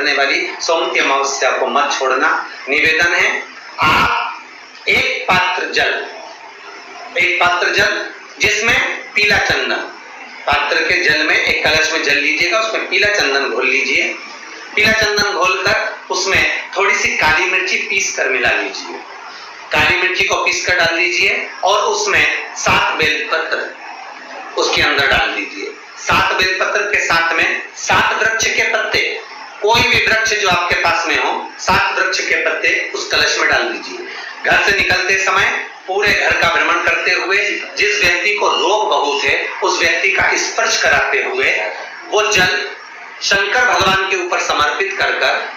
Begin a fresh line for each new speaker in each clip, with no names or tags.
पड़ने वाली सोमवती अमावस्या को मत छोड़ना। निवेदन है, आप एक पात्र जल जिसमें पीला चंदन, पात्र के जल में एक कलश में जल लीजिएगा, उसमें पीला चंदन घोल लीजिए। पीला चंदन घोलकर उसमें थोड़ी सी काली मिर्ची पीस कर मिला लीजिए। काली मिर्ची को पीस कर डाल दीजिए और उसमें 7 बेलपत्र उसके अंदर डाल दीजिए। 7 बेलपत्र के साथ में 7 वृक्ष के पत्ते, कोई भी वृक्ष जो आपके पास में हो, 7 वृक्ष के पत्ते उस कलश में डाल दीजिए। घर से निकलते समय पूरे घर का भ्रमण करते हुए जिस व्यक्ति को रोग बहुत है उस व्यक्ति का स्पर्श कराते हुए वो जल शंकर भगवान के ऊपर समर्पित कर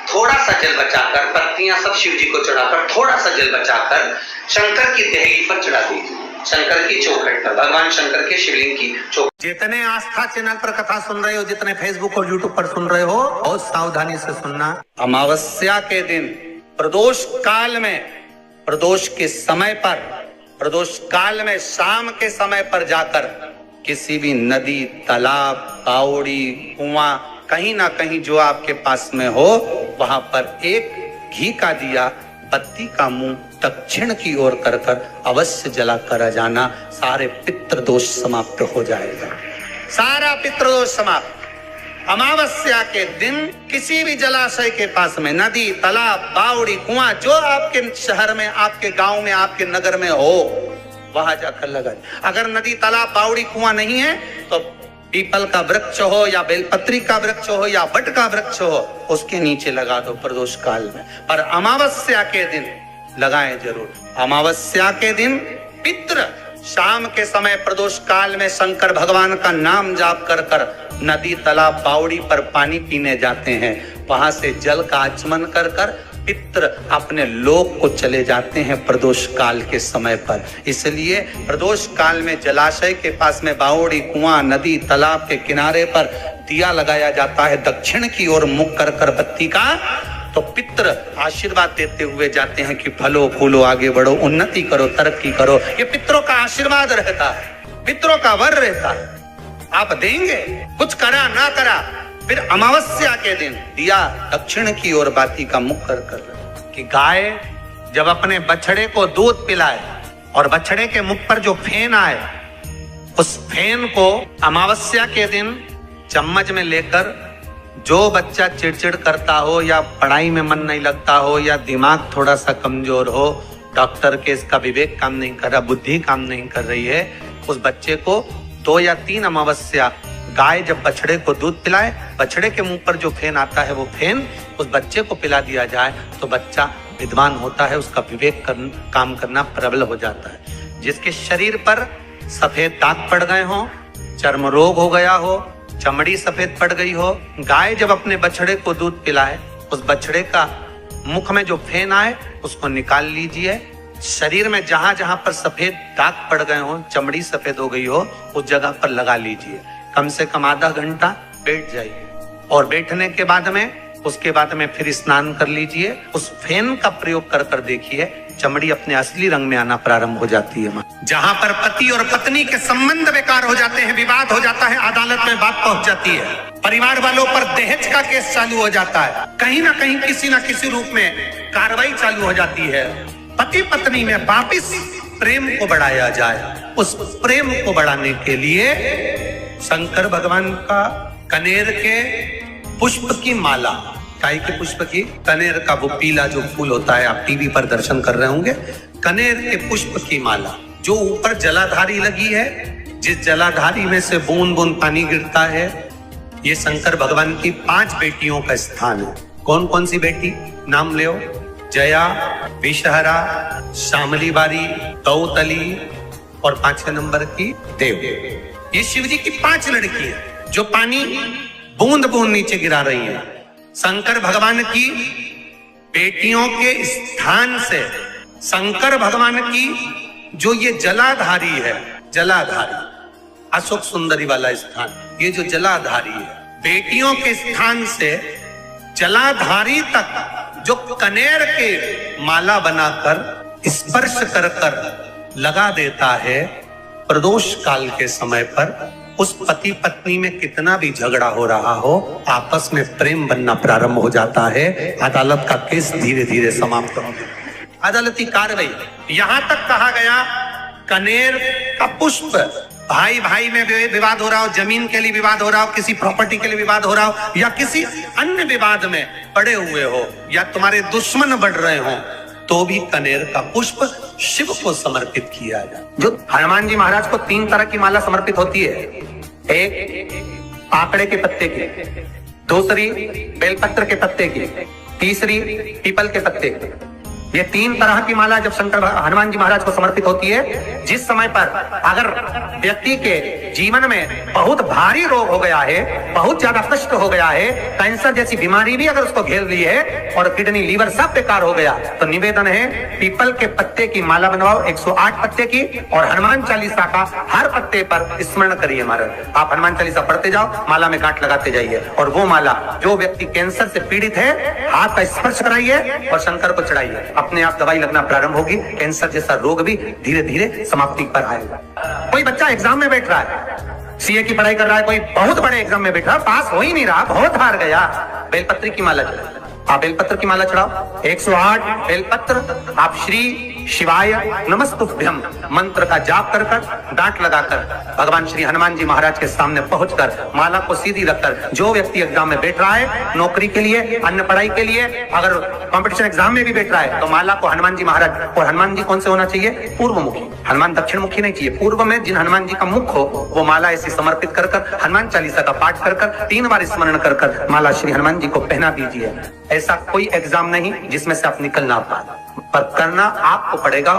थोड़ा सा जल बचाकर, पत्तियां सब शिव जी को चढ़ाकर थोड़ा सा जल बचाकर शंकर की देहली पर चढ़ा दीजिए, शंकर की चौखट पर, भगवान शंकर के शिवलिंग की चौखट। जितने आस्था चैनल पर कथा सुन रहे हो, जितने फेसबुक और यूट्यूब पर सुन रहे हो, बहुत सावधानी से सुनना। अमावस्या के दिन प्रदोष काल में, प्रदोष के समय पर, प्रदोष काल में शाम के समय पर जाकर किसी भी नदी, तालाब, बावड़ी, कुआं, कहीं ना कहीं जो आपके पास में हो वहां पर एक घी का दिया, बत्ती का मुंह दक्षिण की ओर कर अवश्य जला कर जाना। सारे पितृदोष समाप्त हो जाएगा, सारा पितृदोष समाप्त। अमावस्या के दिन किसी भी जलाशय के पास में, नदी, तालाब, बावड़ी, कुआं, जो आपके शहर में, आपके गांव में, आपके नगर में हो, वहां जाकर लगा। अगर नदी, तालाब, बावड़ी, कुआं नहीं है तो पीपल का वृक्ष हो या बेलपत्री का वृक्ष हो या वट का वृक्ष हो, उसके नीचे लगा दो प्रदोष काल में। पर अमावस्या के दिन लगाएं जरूर। अमावस्या के दिन पितृ शाम के समय प्रदोष काल में शंकर भगवान का नाम जाप कर नदी, तालाब, बावड़ी पर पानी पीने जाते हैं। वहां से जल का आचमन कर पितृ अपने लोक को चले जाते हैं प्रदोष काल के समय पर। इसलिए प्रदोष काल में जलाशय के पास में, बावड़ी, कुआं, नदी, तालाब के किनारे पर दिया लगाया जाता है दक्षिण की ओर मुख कर बत्ती का। तो पितृ आशीर्वाद देते हुए जाते हैं कि फलो फूलो, आगे बढ़ो, उन्नति करो, तरक्की करो। ये पितरों का आशीर्वाद रहता है, पितरों का वर रहता है। आप देंगे, कुछ करा ना करा, फिर अमावस्या के दिन दिया दक्षिण की ओर बाती का मुख कर कि गाय जब अपने बछड़े को दूध पिलाए और बछड़े के मुख पर जो फेन आए, उस फेन को अमावस्या के दिन चम्मच में लेकर, जो बच्चा चिड़चिड़ करता हो या पढ़ाई में मन नहीं लगता हो या दिमाग थोड़ा सा कमजोर हो, डॉक्टर के इसका विवेक काम नहीं कर रहा, बुद्धि काम नहीं कर रही है, उस बच्चे को 2 या 3 अमावस्या गाय जब बछड़े को दूध पिलाए, बछड़े के मुंह पर जो फेन आता है वो फेन उस बच्चे को पिला दिया जाए तो बच्चा विद्वान होता है, उसका विवेक काम करना प्रबल हो जाता है। जिसके शरीर पर सफेद दाग पड़ गए हो, चर्म रोग हो गया हो, चमड़ी सफेद पड़ गई हो, गाय जब अपने बछड़े को दूध पिलाए, उस बछड़े का मुख में जो फेन आए उसको निकाल लीजिए। शरीर में जहां जहां पर सफेद दाग पड़ गए हो, चमड़ी सफेद हो गई हो, उस जगह पर लगा लीजिए। कम से कम आधा घंटा बैठ जाइए और बैठने के बाद में, उसके बाद में फिर स्नान कर लीजिए। उस फेन का प्रयोग कर देखिए, चमड़ी अपने असली रंग में आना प्रारंभ हो जाती है। जहां पर पति और पत्नी के संबंध बेकार हो जाते हैं, विवाद हो जाता है, अदालत में बात पहुंच जाती है, परिवार वालों पर दहेज का केस चालू हो जाता है, कहीं ना कहीं किसी ना किसी रूप में कार्रवाई चालू हो जाती है, पति पत्नी में वापिस प्रेम को बढ़ाया जाए। उस प्रेम को बढ़ाने के लिए शंकर भगवान का कनेर के पुष्प की माला, काय के पुष्प की, कनेर का वो पीला जो फूल होता है, आप टीवी पर दर्शन कर रहे होंगे, कनेर के पुष्प की माला जो ऊपर जलाधारी लगी है, जिस जलाधारी में से बूंद बूंद पानी गिरता है, ये शंकर भगवान की 5 बेटियों का स्थान है। कौन कौन सी बेटी नाम ले? जया, विषहरा, श्यामली बारी, दौतली और 5वें नंबर की देव। ये शिव जी की 5 लड़की है जो पानी बूंद बूंद नीचे गिरा रही है। शंकर भगवान की बेटियों के स्थान से शंकर भगवान की जो ये जलाधारी है, जलाधारी अशोक सुंदरी वाला स्थान, ये जो जलाधारी है, बेटियों के स्थान से जलाधारी तक जो कनेर के माला बनाकर स्पर्श कर लगा देता है प्रदोष काल के समय पर,
उस पति पत्नी में कितना भी झगड़ा हो रहा हो, आपस में प्रेम बनना प्रारंभ हो जाता है। अदालत का केस धीरे धीरे समाप्त हो गया। अदालती कार्रवाई यहां तक कहा गया, कनेर का पुष्प, भाई भाई में विवाद हो रहा हो, जमीन के लिए विवाद हो रहा हो, किसी प्रॉपर्टी के लिए विवाद हो रहा हो, या किसी अन्य विवाद में पड़े हुए हो, या तुम्हारे दुश्मन बढ़ रहे हो, तो भी कनेर का पुष्प शिव को समर्पित किया जाए। जो हनुमान जी महाराज को 3 तरह की माला समर्पित होती है, एक आकड़े के पत्ते की, दूसरी बेलपत्र के पत्ते की, तीसरी पीपल के पत्ते की। ये 3 तरह की माला जब शंकर हनुमान जी महाराज को समर्पित होती है, जिस समय पर अगर व्यक्ति के जीवन में बहुत भारी रोग हो गया है, बहुत ज्यादा कष्ट हो गया है, कैंसर जैसी बीमारी भी अगर उसको घेर ली है और किडनी लीवर सब बेकार हो गया, तो निवेदन है पीपल के पत्ते की माला बनवाओ, 108 पत्ते की, और हनुमान चालीसा का हर पत्ते पर स्मरण करिए महाराज। आप हनुमान चालीसा पढ़ते जाओ, माला में गांठ लगाते जाइए, और वो माला जो व्यक्ति कैंसर से पीड़ित है, हाथ का स्पर्श कराइए और शंकर को चढ़ाइए। अपने आप दवाई लगना प्रारंभ होगी, कैंसर जैसा रोग भी धीरे धीरे समाप्ति पर आएगा। कोई बच्चा एग्जाम में बैठ रहा है, सीए की पढ़ाई कर रहा है, कोई बहुत बड़े एग्जाम में बैठ रहा है, पास हो ही नहीं रहा, बहुत हार गया, बेलपत्र की माला चढ़ाओ। आप बेलपत्र की माला चढ़ाओ, 108 बेलपत्र, आप श्री शिवाय नमस्तुभ्यम मंत्र का जाप कर गांठ लगाकर भगवान श्री हनुमान जी महाराज के सामने पहुंचकर माला को सीधी रखकर, जो व्यक्ति एग्जाम में बैठ रहा है, नौकरी के लिए, अन्य पढ़ाई के लिए, अगर कंपटीशन एग्जाम में भी बैठ रहा है, तो माला को हनुमान जी महाराज, और हनुमान जी कौन से होना चाहिए? पूर्व मुखी। हनुमान दक्षिण मुखी नहीं चाहिए, पूर्व में जिन हनुमान जी का मुख हो वो माला ऐसी समर्पित कर हनुमान चालीसा का पाठ कर 3 बार स्मरण कर माला श्री हनुमान जी को पहना दीजिए। ऐसा कोई एग्जाम नहीं जिसमें से आप निकल ना पाए, पर करना आपको पड़ेगा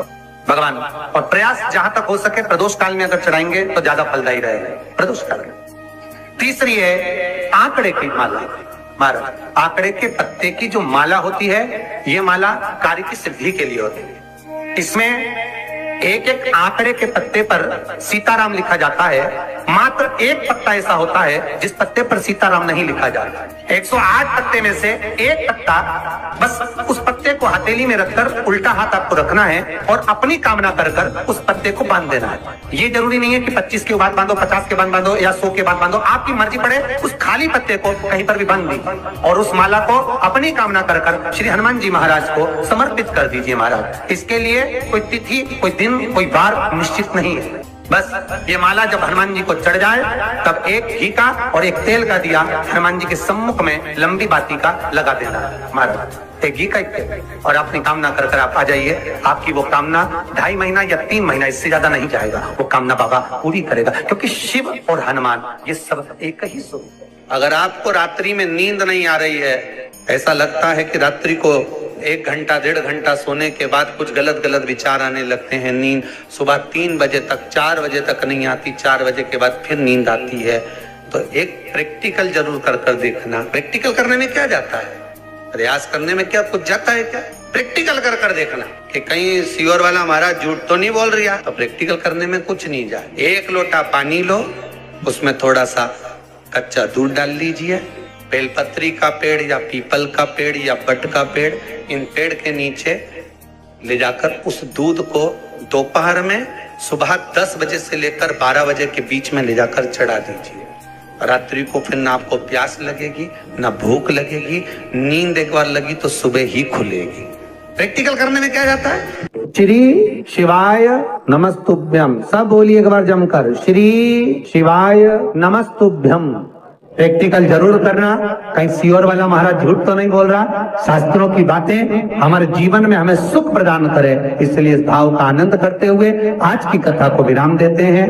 भगवान, और प्रयास जहां तक हो सके प्रदोष काल में अगर चढ़ाएंगे तो ज्यादा फलदायी रहेगा, प्रदोष काल में। तीसरी है आंकड़े की माला। महाराज आंकड़े के पत्ते की जो माला होती है, ये माला कार्य की सिद्धि के लिए होती है। इसमें एक एक आंकड़े के पत्ते पर सीताराम लिखा जाता है, मात्र एक पत्ता ऐसा होता है जिस पत्ते पर सीताराम नहीं लिखा जाता। 108 पत्ते में से एक पत्ता, बस उस पत्ते को हथेली में रखकर उल्टा हाथ आपको रखना है और अपनी कामना कर उस पत्ते को बांध देना है। ये जरूरी नहीं है कि 25 के बाद बांधो, 50 के बाद बांधो या 100 के बाद बांधो, आपकी मर्जी पड़े, उस खाली पत्ते को कहीं पर भी बांध दी और उस माला को अपनी कामना कर श्री हनुमान जी महाराज को समर्पित कर दीजिए महाराज। इसके लिए कोई तिथि, कोई दिन, कोई बार निश्चित नहीं है। बस ये माला जब हनुमान जी को चढ़ जाए, तब एक घी का और एक तेल का दिया हनुमान जी के सम्मुख में लंबी बाती का लगा देना महाराज, एक घी का, एक तेल, और अपनी कामना कर आप आ जाइए। आपकी वो कामना 2.5 महीना या 3 महीना, इससे ज्यादा नहीं जाएगा, वो कामना बाबा पूरी करेगा, क्योंकि शिव और हनुमान ये सब एक ही स्वरूप है। अगर आपको रात्रि में नींद नहीं आ रही है, ऐसा लगता है कि रात्रि को 1 घंटा 1.5 घंटा सोने के बाद कुछ गलत गलत विचार आने लगते हैं, नींद सुबह 3 बजे तक, 4 बजे तक नहीं आती, 4 बजे के बाद फिर नींद आती है, तो एक प्रैक्टिकल जरूर कर देखना। प्रैक्टिकल करने में क्या जाता है, प्रयास करने में क्या कुछ जाता है क्या? प्रैक्टिकल कर देखना कि कहीं सियोर वाला महाराज झूठ तो नहीं बोल रहा, तो प्रैक्टिकल करने में कुछ नहीं जाए। 1 लोटा पानी लो, उसमें थोड़ा सा कच्चा दूध डाल लीजिए, बेलपत्री का पेड़ या पीपल का पेड़ या बट का पेड़, इन पेड़ के नीचे ले जाकर उस दूध को दोपहर में सुबह 10 बजे से लेकर 12 बजे के बीच में ले जाकर चढ़ा दीजिए। रात्रि को फिर ना आपको प्यास लगेगी, ना भूख लगेगी, नींद एक बार लगी तो सुबह ही खुलेगी। प्रैक्टिकल करने में क्या जाता है? श्री शिवाय नमस्तुभ्यम, सब बोलिए एक बार जमकर, श्री शिवाय नमस्तुभ्यम। प्रैक्टिकल जरूर करना, कहीं सियोर वाला महाराज झूठ तो नहीं बोल रहा। शास्त्रों की बातें हमारे जीवन में हमें सुख प्रदान करे, इसलिए इस भाव का आनंद करते हुए आज की कथा को विराम देते हैं।